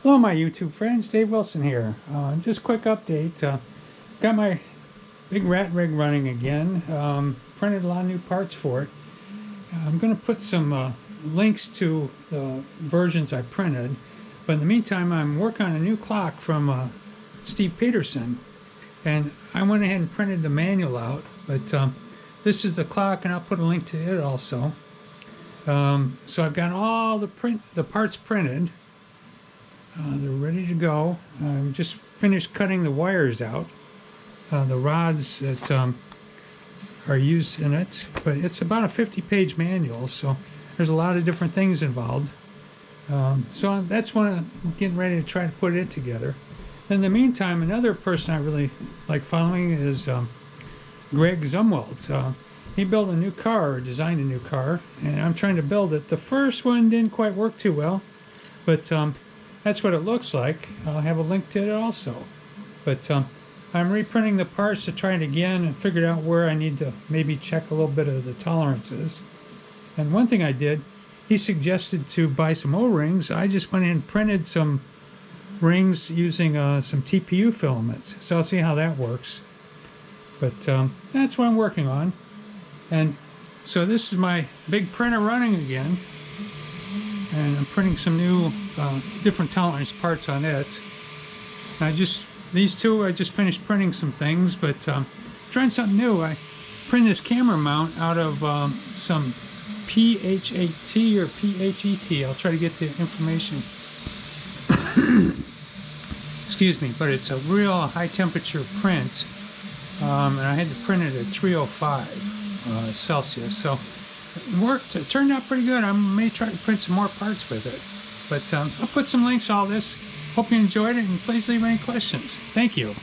Hello my YouTube friends, Dave Wilson here. Just quick update. Got my big rat rig running again. Printed a lot of new parts for it. I'm going to put some links to the versions I printed. But in the meantime, I'm working on a new clock from Steve Peterson. And I went ahead and printed the manual out. But this is the clock, and I'll put a link to it also. So I've got all the parts printed. They're ready to go. I just finished cutting the wires out, the rods that are used in it, but it's about a 50-page manual, so there's a lot of different things involved. So that's when I'm getting ready to try to put it together. In the meantime, another person I really like following is Greg Zumwalt. He built a new car, or designed a new car, and I'm trying to build it. The first one didn't quite work too well, but that's what it looks like. I'll have a link to it also. But I'm reprinting the parts to try it again and figured out where I need to maybe check a little bit of the tolerances. And one thing I did, he suggested to buy some O-rings. I just went in and printed some rings using some TPU filaments. So I'll see how that works. But that's what I'm working on. And so this is my big printer running again. And I'm printing some new different tolerance parts on it. These two, I just finished printing some things, but trying something new. I printed this camera mount out of some PHAT or PHET. I'll try to get the information. Excuse me, but it's a real high temperature print, and I had to print it at 305 Celsius. So it worked. It turned out pretty good. I may try to print some more parts with it. But I'll put some links to all this. Hope you enjoyed it, and please leave any questions. Thank you.